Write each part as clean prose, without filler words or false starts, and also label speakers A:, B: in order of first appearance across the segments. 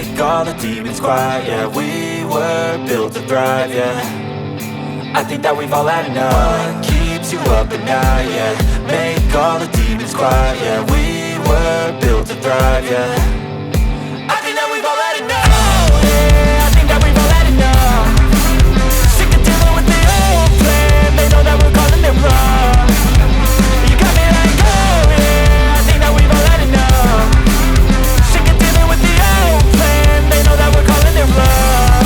A: make all the demons quiet. Yeah, we were built to thrive, yeah. I think that we've all had enough. What keeps you up at night, yeah. Make all the demons quiet, yeah. We were built to thrive, yeah. I think that we've all had enough. Oh, yeah, I think that we've all had enough. Sick of dealing with the old plan. They know that we're calling it wrong. You got me like, oh yeah, I think that we've all had enough. Sick of dealing with the old plan. They know that we're calling it wrong.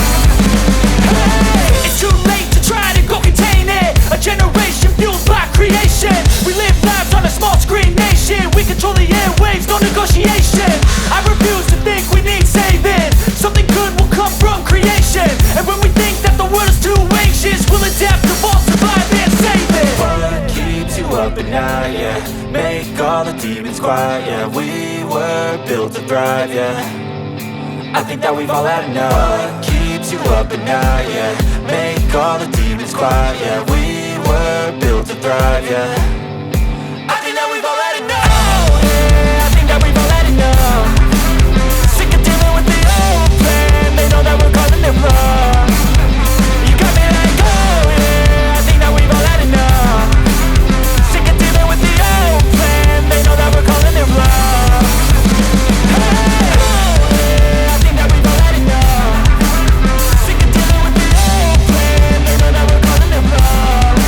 A: Hey, it's too late to try to go contain it. A generation fueled by creation. We live lives on a small screen nation. We control the airwaves, no negotiation. I refuse to think we need saving. Something good will come from creation. And when we think that the world is too anxious, we'll adapt, evolve, survive and save it. What keeps you up at night, yeah. Make all the demons quiet, yeah. We were built to thrive, yeah. I think that we've all had enough. What keeps you up at night, yeah. Make all the demons quiet, yeah. We were built to thrive, yeah. I think that we've all had enough. Oh yeah, I think that we've all had enough. Sick of dealing with the old plan. They know that we're calling it wrong. You got me like, oh yeah, I think that we've all had enough. Sick of dealing with the old plan. They know that we're calling it wrong. Hey, oh yeah, I think that we've all had enough. Sick of dealing with the old plan. They know that we're calling it wrong.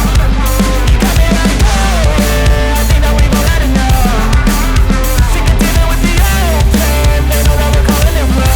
A: You got me like, oh yeah, I think that we've all had enough. Sick of dealing with the old plan. They know that we're calling it wrong.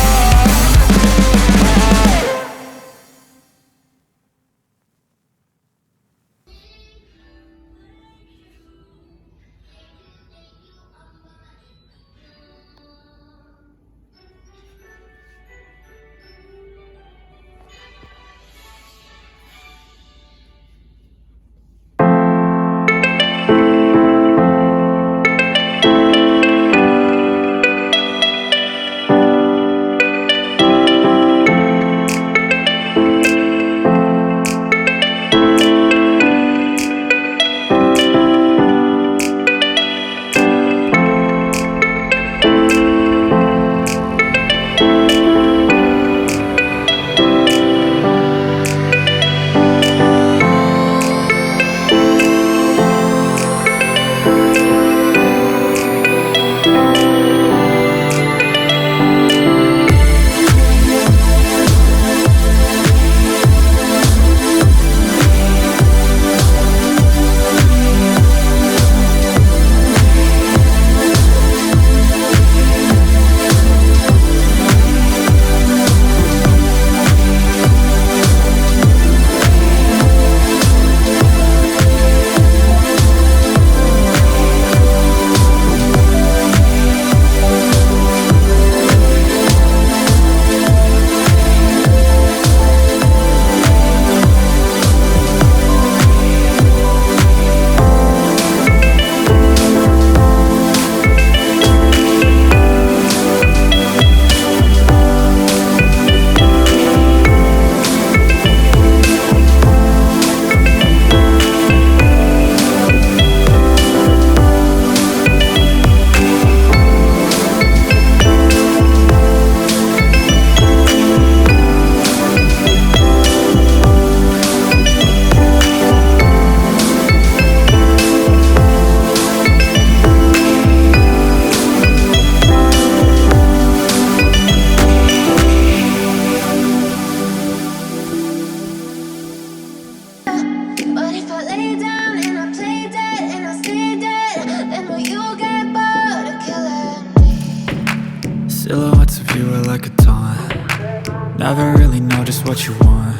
B: But if I lay down and I play dead and I stay dead, then will you get bored of killing me?
C: Silhouettes of you are like a taunt. Never really know just what you want.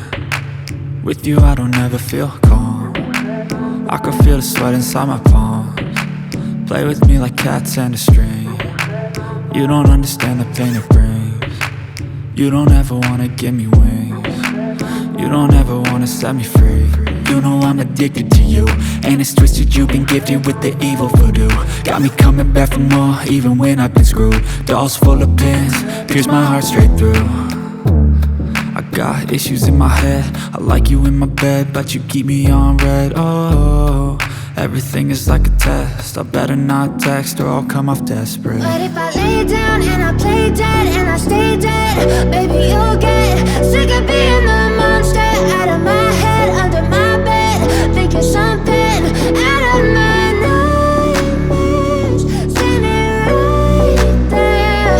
C: With you I don't ever feel calm. I can feel the sweat inside my palms. Play with me like cats and a string. You don't understand the pain it brings. You don't ever wanna give me wings. You don't ever wanna set me free. You know I'm addicted to you, and it's twisted, you've been gifted with the evil voodoo. Got me coming back for more, even when I've been screwed. Dolls full of pins, pierce my heart straight through. I got issues in my head, I like you in my bed, but you keep me on red. Oh, Everything is like a test. I better not text or I'll come off desperate.
B: But if I lay down and I play dead and I stay dead, baby, you'll get sick of being the monster out of my head, under my bed, thinking something out of my nightmares, standing right there.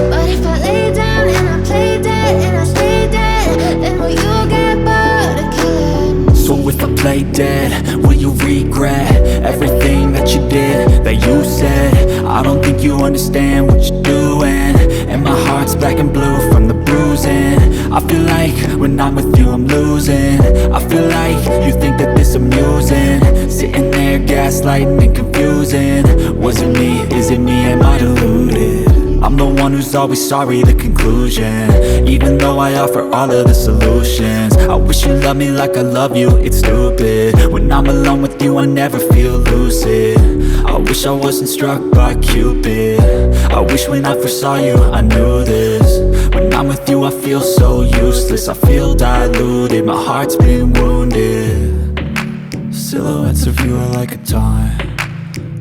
B: But if I lay down and I play dead and I stay dead, then will you get bored of killing me?
C: So if I play dead, will you regret everything that you did, that you said? I don't think you understand what you're doing, and my heart's black and blue from the bruising. I feel like when I'm with you I'm losing. I feel like you think that this amusing, sitting there gaslighting and confusing. Was it me? Is it me? Am I deluded? I'm the one who's always sorry, the conclusion, even though I offer all of the solutions. I wish you loved me like I love you, it's stupid. When I'm alone with you I never feel lucid. I wish I wasn't struck by Cupid. I wish when I first saw you I knew this. When I'm with you I feel so useless, I feel diluted, my heart's been wounded. Silhouettes of you are like a taunt,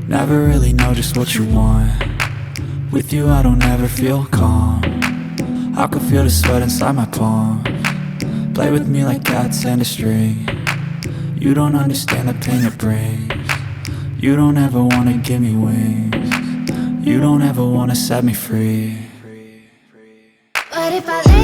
C: never really know just what you want. With you I don't ever feel calm, I can feel the sweat inside my palms. Play with me like cats and a string. You don't understand the pain it brings. You don't ever wanna give me wings. You don't ever wanna set me free.
B: But if I lay